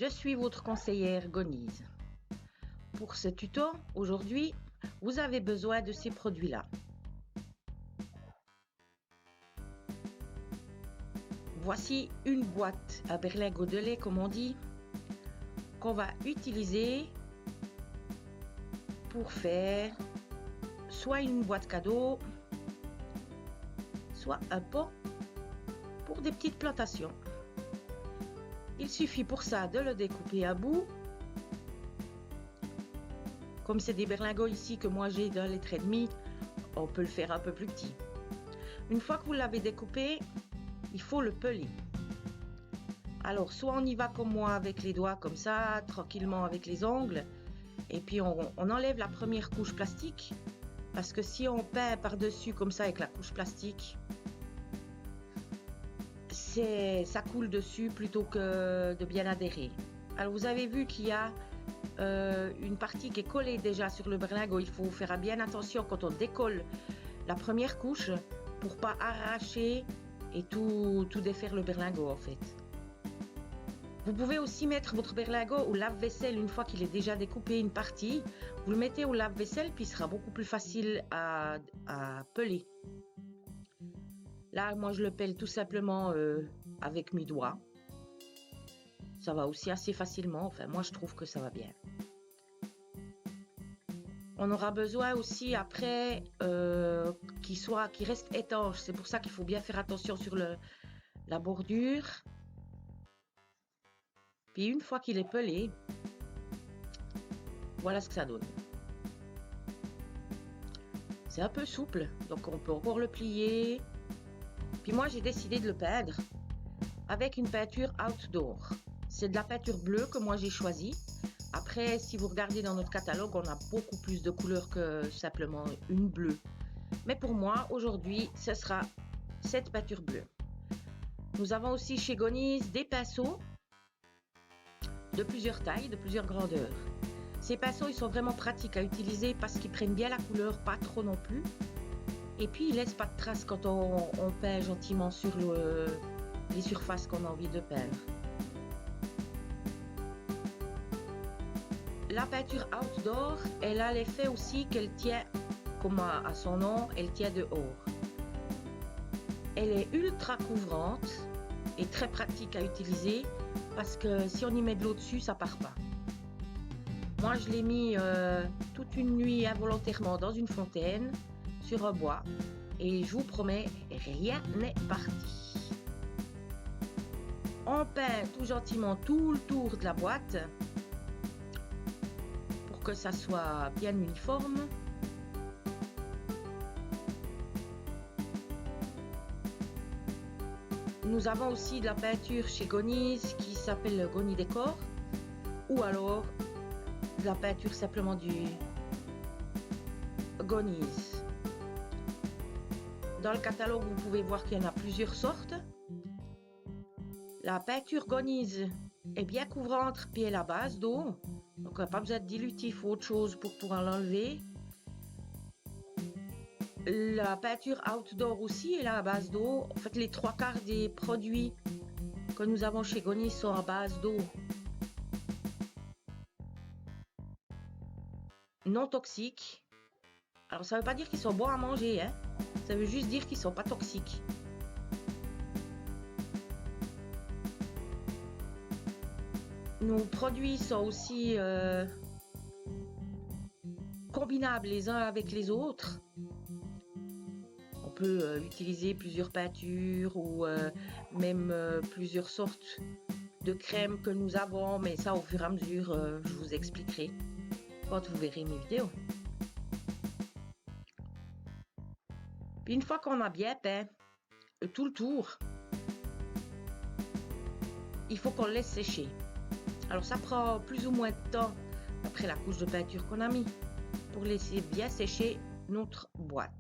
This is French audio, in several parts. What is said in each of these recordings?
Je suis votre conseillère Gonise. Pour ce tuto, aujourd'hui, vous avez besoin de ces produits-là. Voici une boîte à berlingot de lait, comme on dit, qu'on va utiliser pour faire soit une boîte cadeau, soit un pot pour des petites plantations. Il suffit pour ça de le découper à bout. Comme c'est des berlingots ici que moi j'ai d'un litre et demi, on peut le faire un peu plus petit. Une fois que vous l'avez découpé, il faut le peler. Alors soit on y va comme moi avec les doigts comme ça, tranquillement avec les ongles, et puis on enlève la première couche plastique, parce que si on peint par-dessus comme ça avec la couche plastique, ça coule dessus plutôt que de bien adhérer. Alors vous avez vu qu'il y a une partie qui est collée déjà sur le berlingot. Il faut faire bien attention quand on décolle la première couche pour pas arracher et tout défaire le berlingot en fait. Vous pouvez aussi mettre votre berlingot au lave-vaisselle une fois qu'il est déjà découpé une partie. Vous le mettez au lave-vaisselle puis il sera beaucoup plus facile à peler. Là, moi je le pèle tout simplement avec mes doigts. Ça va aussi assez facilement, enfin moi je trouve que ça va bien. On aura besoin aussi après qu'il reste étanche. C'est pour ça qu'il faut bien faire attention sur la bordure. Puis une fois qu'il est pelé, voilà ce que ça donne. C'est un peu souple, donc on peut encore le plier. Puis moi j'ai décidé de le peindre avec une peinture outdoor. C'est de la peinture bleue que moi j'ai choisie. Après, si vous regardez dans notre catalogue, on a beaucoup plus de couleurs que simplement une bleue. Mais pour moi, aujourd'hui, ce sera cette peinture bleue. Nous avons aussi chez Gonise des pinceaux de plusieurs tailles, de plusieurs grandeurs. Ces pinceaux, ils sont vraiment pratiques à utiliser parce qu'ils prennent bien la couleur, pas trop non plus. Et puis, ils laissent pas de traces quand on peint gentiment sur les surfaces qu'on a envie de peindre. La peinture outdoor, elle a l'effet aussi qu'elle tient, comme à son nom, elle tient dehors. Elle est ultra couvrante et très pratique à utiliser parce que si on y met de l'eau dessus, ça part pas. Moi, je l'ai mis toute une nuit involontairement dans une fontaine, sur un bois, et je vous promets, rien n'est parti. On peint tout gentiment tout le tour de la boîte pour que ça soit bien uniforme. Nous avons aussi de la peinture chez Gonise qui s'appelle Goni Décor, ou alors de la peinture simplement du Gonise. Dans le catalogue, vous pouvez voir qu'il y en a plusieurs sortes. La peinture Gonise est bien couvrante, puis elle est à base d'eau, donc on n'a pas besoin de dilutif ou autre chose pour pouvoir l'enlever. La peinture outdoor aussi est à base d'eau. En fait, les trois quarts des produits que nous avons chez Gonise sont à base d'eau non toxiques. Alors, ça ne veut pas dire qu'ils sont bons à manger, hein. Ça veut juste dire qu'ils ne sont pas toxiques. Nos produits sont aussi combinables les uns avec les autres. On peut utiliser plusieurs peintures ou même plusieurs sortes de crèmes que nous avons, mais ça au fur et à mesure, je vous expliquerai quand vous verrez mes vidéos. Puis une fois qu'on a bien peint tout le tour, il faut qu'on le laisse sécher. Alors ça prend plus ou moins de temps après la couche de peinture qu'on a mis pour laisser bien sécher notre boîte.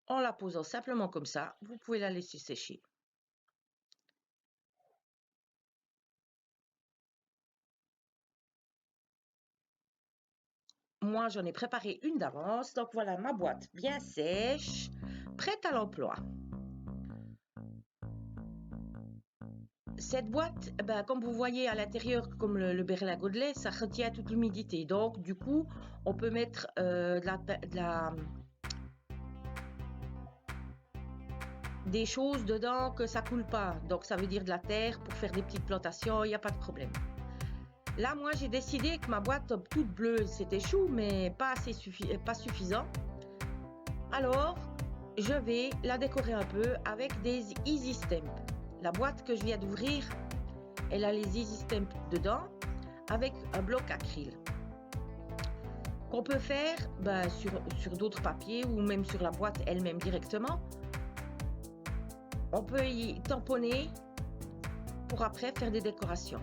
En la posant simplement comme ça, vous pouvez la laisser sécher. Moi, j'en ai préparé une d'avance, donc voilà ma boîte bien sèche, prête à l'emploi. Cette boîte, ben, comme vous voyez à l'intérieur, comme le Berlin Godelet, ça retient toute l'humidité. Donc, du coup, on peut mettre des choses dedans que ça coule pas. Donc, ça veut dire de la terre pour faire des petites plantations, il n'y a pas de problème. Là, moi, j'ai décidé que ma boîte toute bleue, c'était chou, mais pas suffisant. Alors, je vais la décorer un peu avec des Easy Stamp. La boîte que je viens d'ouvrir, elle a les Easy Stamp dedans avec un bloc acryl qu'on peut faire sur d'autres papiers ou même sur la boîte elle-même directement. On peut y tamponner pour après faire des décorations.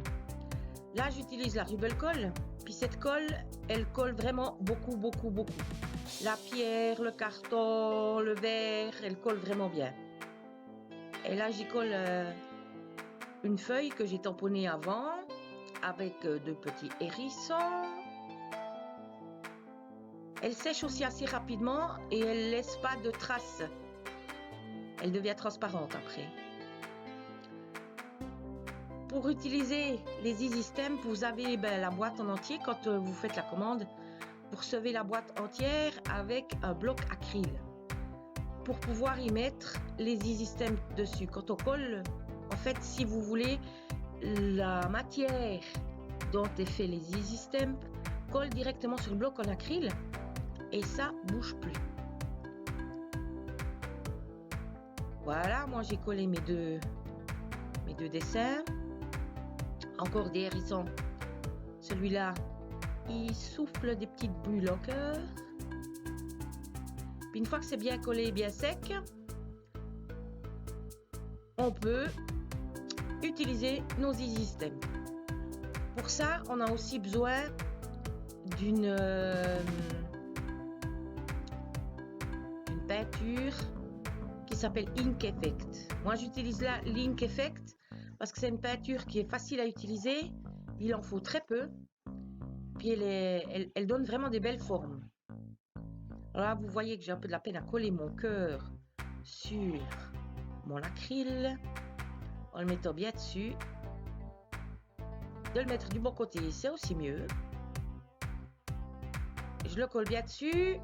Là, j'utilise la Rubel Colle. Puis cette colle, elle colle vraiment beaucoup. La pierre, le carton, le verre, elle colle vraiment bien. Et là, j'y colle une feuille que j'ai tamponnée avant avec deux petits hérissons. Elle sèche aussi assez rapidement et elle laisse pas de traces. Elle devient transparente après. Pour utiliser les Easy Stamp, vous avez la boîte en entier. Quand vous faites la commande, vous recevez la boîte entière avec un bloc acryl pour pouvoir y mettre les Easy Stamp dessus. Quand on colle, en fait, si vous voulez, la matière dont est fait les Easy Stamp colle directement sur le bloc en acryl et ça bouge plus. Voilà, moi j'ai collé mes deux dessins. Encore des hérissons. Celui-là, il souffle des petites bulles en cœur. Puis une fois que c'est bien collé, bien sec, on peut utiliser nos Easy Stamp. Pour ça, on a aussi besoin d'une peinture qui s'appelle Ink Effect. Moi, j'utilise là l'Ink Effect parce que c'est une peinture qui est facile à utiliser. Il en faut très peu. Puis elle donne vraiment des belles formes. Alors là, vous voyez que j'ai un peu de la peine à coller mon cœur sur mon acryl en le mettant bien dessus. De le mettre du bon côté, c'est aussi mieux. Je le colle bien dessus.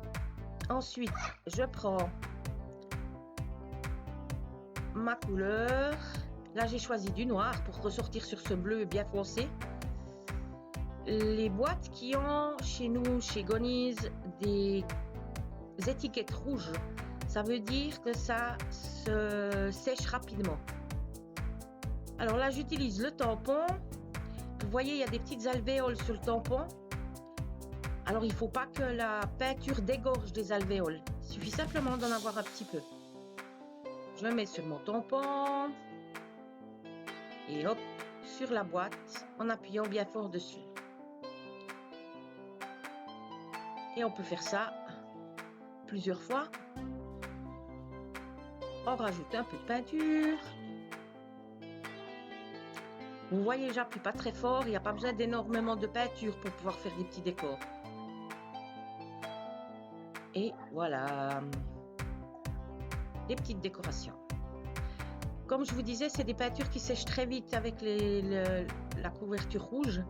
Ensuite, je prends ma couleur. Là, j'ai choisi du noir pour ressortir sur ce bleu bien foncé. Les boîtes qui ont chez nous, chez Gonies, des étiquettes rouges, ça veut dire que ça se sèche rapidement. Alors là, j'utilise le tampon. Vous voyez, il y a des petites alvéoles sur le tampon. Alors, il ne faut pas que la peinture dégorge des alvéoles. Il suffit simplement d'en avoir un petit peu. Je le mets sur mon tampon. Et hop, sur la boîte, en appuyant bien fort dessus. Et on peut faire ça plusieurs fois. On rajoute un peu de peinture. Vous voyez, j'appuie pas très fort. Il n'y a pas besoin d'énormément de peinture pour pouvoir faire des petits décors. Et voilà. Des petites décorations. Comme je vous disais, c'est des peintures qui sèchent très vite avec la couverture rouge.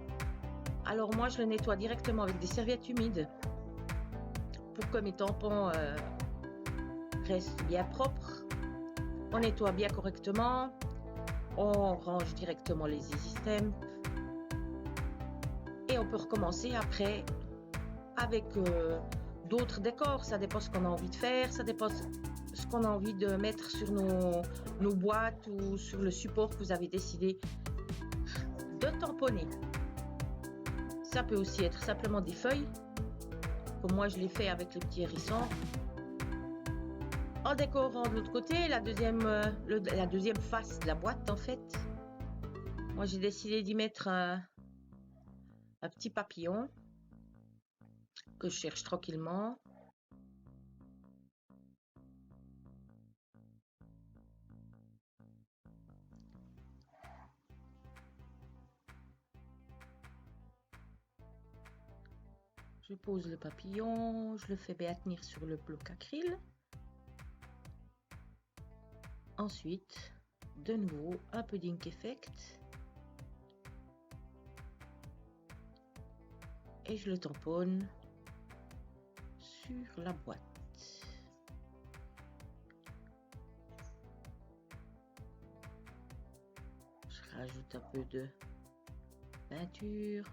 Alors moi, je le nettoie directement avec des serviettes humides pour que mes tampons restent bien propres. On nettoie bien correctement. On range directement les Easy Stamp. Et on peut recommencer après avec d'autres décors. Ça dépend ce qu'on a envie de faire. Ça dépend ce qu'on a envie de mettre sur nos boîtes ou sur le support que vous avez décidé de tamponner. Ça peut aussi être simplement des feuilles, comme moi je l'ai fait avec les petits hérissons. En décorant de l'autre côté, la deuxième face de la boîte en fait, moi j'ai décidé d'y mettre un petit papillon que je cherche tranquillement. Je pose le papillon, je le fais bien tenir sur le bloc acryl. Ensuite, de nouveau un peu d'Ink Effect. Et je le tamponne sur la boîte. Je rajoute un peu de peinture.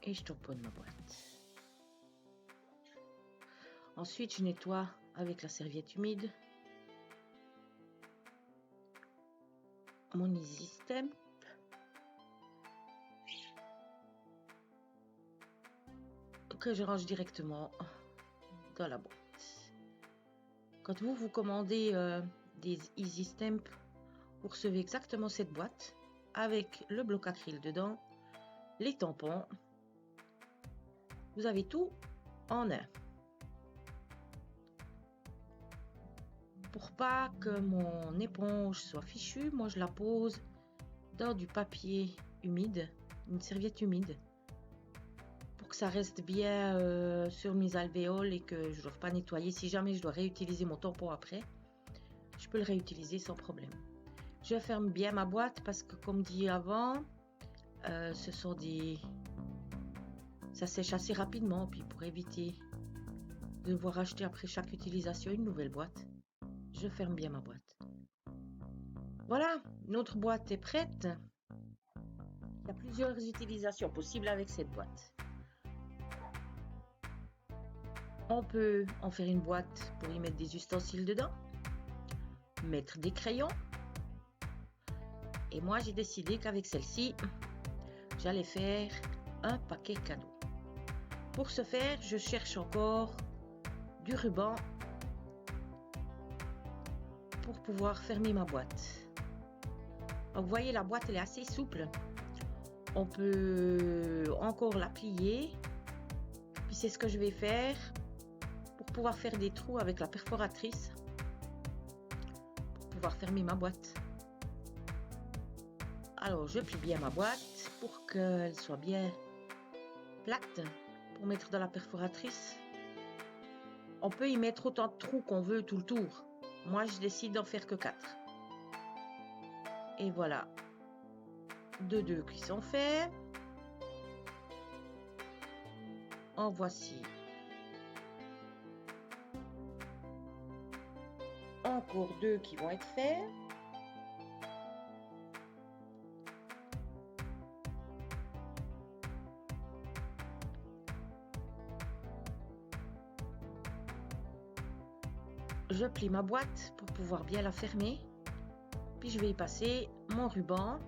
Et je tamponne ma boîte. Ensuite, je nettoie avec la serviette humide mon Easy Stamp. Que je range directement dans la boîte. Quand vous commandez des Easy Stamp, vous recevez exactement cette boîte avec le bloc acryl dedans, les tampons. Vous avez tout en un. Pour pas que mon éponge soit fichue, moi je la pose dans du papier humide, une serviette humide, pour que ça reste bien sur mes alvéoles et que je ne dois pas nettoyer. Si jamais je dois réutiliser mon tampon après, je peux le réutiliser sans problème. Je ferme bien ma boîte parce que, comme dit avant, ça sèche assez rapidement. Puis pour éviter de devoir acheter après chaque utilisation une nouvelle boîte, je ferme bien ma boîte. Voilà, notre boîte est prête. Il y a plusieurs utilisations possibles avec cette boîte. On peut en faire une boîte pour y mettre des ustensiles dedans, mettre des crayons. Et moi, j'ai décidé qu'avec celle-ci, j'allais faire un paquet cadeau. Pour ce faire, je cherche encore du ruban pour pouvoir fermer ma boîte. Donc, vous voyez, la boîte, elle est assez souple. On peut encore la plier. Puis c'est ce que je vais faire pour pouvoir faire des trous avec la perforatrice pour pouvoir fermer ma boîte. Alors, je plie bien ma boîte pour qu'elle soit bien plate pour mettre dans la perforatrice. On peut y mettre autant de trous qu'on veut tout le tour. Moi, je décide d'en faire que 4. Et voilà. 2 qui sont faits. En voici encore 2 qui vont être faits. Je plie ma boîte pour pouvoir bien la fermer. Puis je vais y passer mon ruban.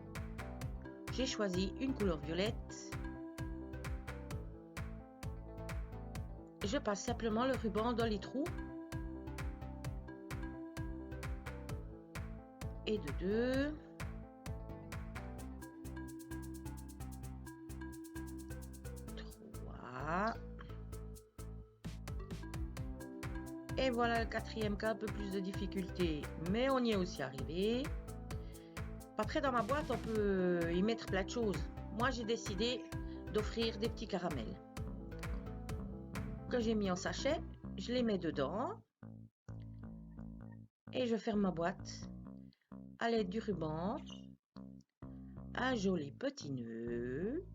J'ai choisi une couleur violette. Je passe simplement le ruban dans les trous. Et de 2. Et voilà le 4e cas, un peu plus de difficulté, mais on y est aussi arrivé. Après, dans ma boîte, on peut y mettre plein de choses. Moi, j'ai décidé d'offrir des petits caramels que j'ai mis en sachet. Je les mets dedans et je ferme ma boîte à l'aide du ruban. Un joli petit nœud.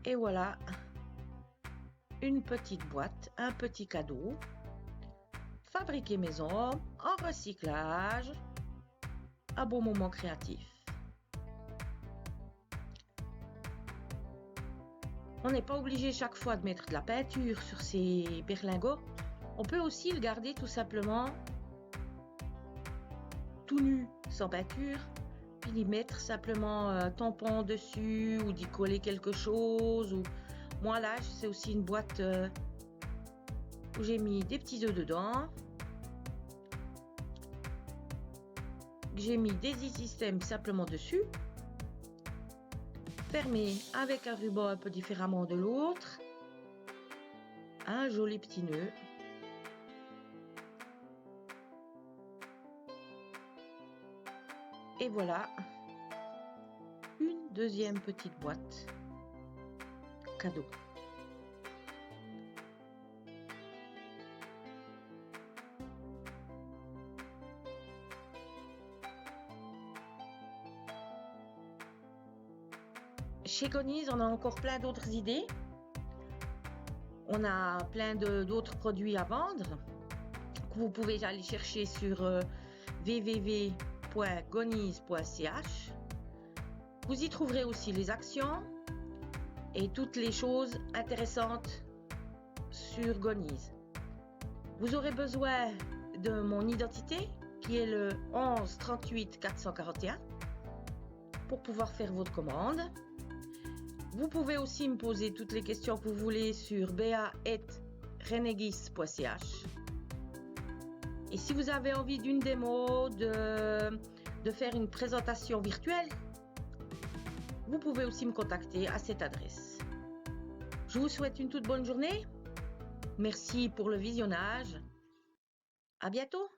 Et voilà. Une petite boîte, un petit cadeau, fabriqué maison, en recyclage, un beau moment créatif. On n'est pas obligé chaque fois de mettre de la peinture sur ces berlingots. On peut aussi le garder tout simplement tout nu, sans peinture, puis y mettre simplement un tampon dessus ou d'y coller quelque chose. Ou... Moi là, c'est aussi une boîte où j'ai mis des petits œufs dedans. J'ai mis des Easy Stamp simplement dessus. Fermé avec un ruban un peu différemment de l'autre. Un joli petit nœud. Et voilà une deuxième petite boîte cadeau. Chez Gonies, on a encore plein d'autres idées. On a plein d'autres produits à vendre que vous pouvez aller chercher sur www.gonies.ch. Vous y trouverez aussi les actions et toutes les choses intéressantes sur Gonies. Vous aurez besoin de mon identité qui est le 11 38 441 pour pouvoir faire votre commande. Vous pouvez aussi me poser toutes les questions que vous voulez sur bea@renegis.ch. Et si vous avez envie d'une démo, de faire une présentation virtuelle, vous pouvez aussi me contacter à cette adresse. Je vous souhaite une toute bonne journée. Merci pour le visionnage. À bientôt.